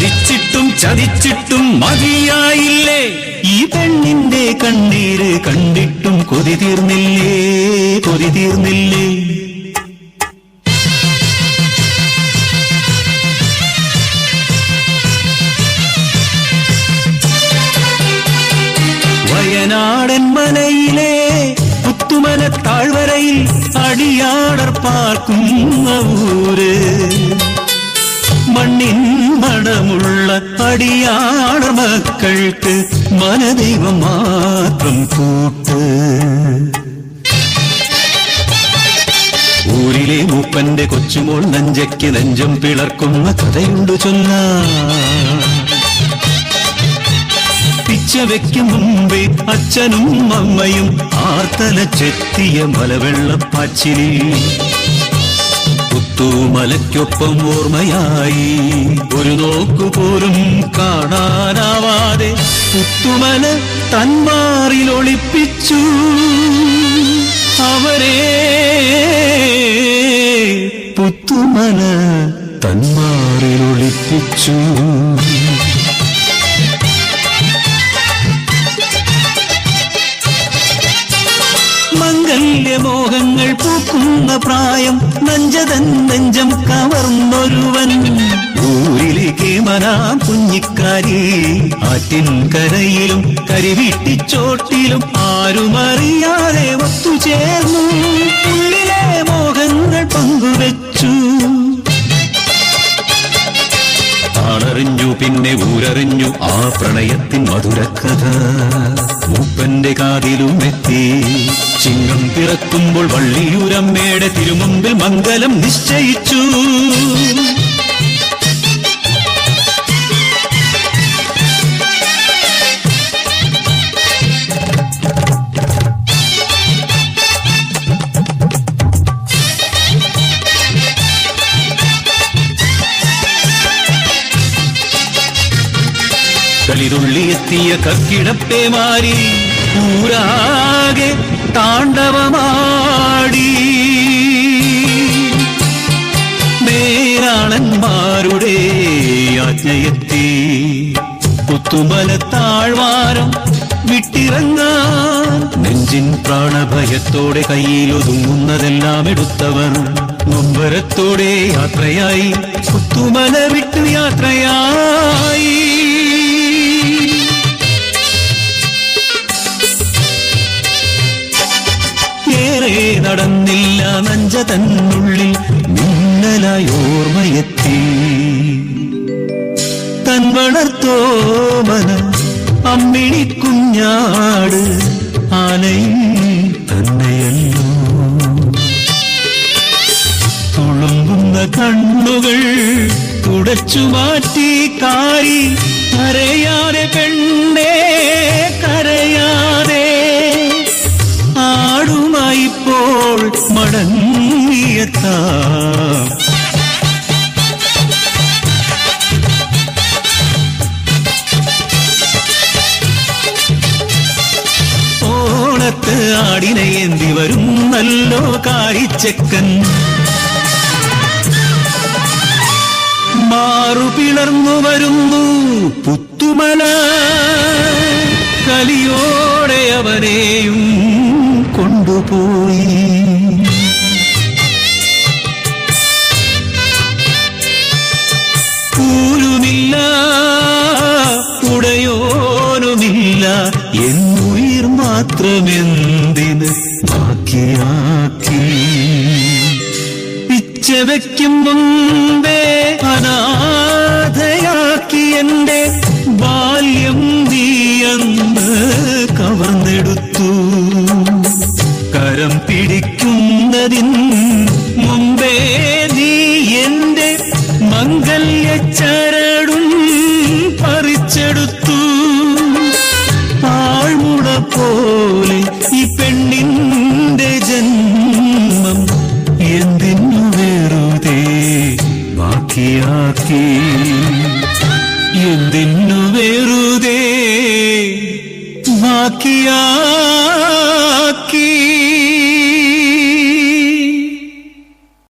ചതിച്ചിട്ടും ചതിച്ചിട്ടും മതിയായില്ലേ, ഈ പെണ്ണിന്റെ കണ്ണീര് കണ്ടിട്ടും കൊതി തീർന്നില്ലേ, കൊതി തീർന്നില്ലേ. വയനാടൻ മനയിലെ പുത്തുമല താഴ്വരയിൽ അടിയാടർ പാർക്കുന്ന ഊര്, മണ്ണിൻ മണമുള്ള അടിയാടർ മക്കൾക്ക് മനദൈവം മാത്രം കൂട്ട്. ഊരിലെ മൂപ്പന്റെ കൊച്ചുമോൾ നെഞ്ചയ്ക്ക് നെഞ്ചം പിളർക്കുന്ന കഥയുണ്ട് ചൊല്ലാൻ. പിച്ച വെക്കും മുമ്പേ അച്ഛനും അമ്മയും ആർത്തലച്ചെത്തിയ മലവെള്ളപ്പാച്ചിലി, പുത്തുമലയ്ക്കൊപ്പം ഓർമ്മയായി ഒരു നോക്കുപോലും കാണാനാവാതെ പുത്തുമല തന്മാറിലൊളിപ്പിച്ചു അവരെ, പുത്തുമല തന്മാറിലൊളിപ്പിച്ചു. മംഗല്യമോഹങ്ങൾ പൂക്കുന്ന പ്രായം, നഞ്ചതൻ നെഞ്ചം കവർന്നൊരുവൻ, ഊരിലേക്ക് മനാം കുഞ്ഞിക്കാരി, ആറ്റിൻ കരയിലും കരിവീട്ടിച്ചോട്ടിലും ആരുമറിയാതെ ഒത്തുചേർന്നു, ഉള്ളിലെ മോഹങ്ങൾ പങ്കുവെച്ചു. ആളറിഞ്ഞു പിന്നെ ഊരറിഞ്ഞു ആ പ്രണയത്തിൻ മധുരക്കഥ, മൂപ്പന്റെ കാതിലും എത്തി. ചിങ്ങം പിറക്കുമ്പോൾ വള്ളിയൂരമ്മയുടെ തിരുമുമ്പിൽ മംഗലം നിശ്ചയിച്ചു. കളിതുള്ളിയെത്തിയ കക്കിടപ്പേമാരി ഊരാകെ താണ്ഡവമാടി, നേരാളന്മാരുടെ ആജ്ഞയെത്തി. പുത്തുമല താഴ്വാരം വിട്ടിറങ്ങാൻ നെഞ്ചിൻ പ്രാണഭയത്തോടെ കയ്യിലൊതുങ്ങുന്നതെല്ലാം എടുത്തവർ നൊമ്പരത്തോടെ യാത്രയായി, പുത്തുമല വിട്ടു യാത്രയായി. ഏറെ നടന്നില്ല നഞ്ച തന്നുള്ളിൽ മിന്നലായി ഓർമ്മയെത്തി. തൻ വളർത്തോമന അമ്മിണിക്കുഞ്ഞാട് ആലയിൽ തന്നെയല്ലോ, തുളുമ്പുന്ന കണ്ണുകൾ തുടച്ചു മാറ്റി കാരി, കരയാതെ പെണ്ണേ കരയാതെ, ആടുമായിപ്പോൾ മടങ്ങിയെത്താം. ഓണത്ത് ആടിനെ ഏന്തി വരും നല്ലോ കാരിച്ചക്കൻ, മാറുപിളർന്നു വരുന്നു പുത്തുമല, കലിയോടെ അവനെയും കൊണ്ടുപോയി. കൂരുമില്ല ഉടയോനുമില്ല, എന്നുയിർ മാത്രമെന്തിന് ബാക്കിയാക്കി. പിച്ച വയ്ക്കും മുമ്പേ അനാഥയാക്കി എന്റെ ബാല്യം നീയെന്ന് കവർന്നെടുത്തു. കരം പിടിക്കുന്നതിൻ മുമ്പേ നീ എന്റെ മംഗല്യച്ചരടും പറിച്ചെടുത്തു. പാഴ്മുള പോലെ ഈ പെണ്ണിന്റെ ജന്മം എന്തിനു വെറുതെ ബാക്കിയാക്കി, എന്തിനു വെറുതെ ബാക്കിയാക്കി.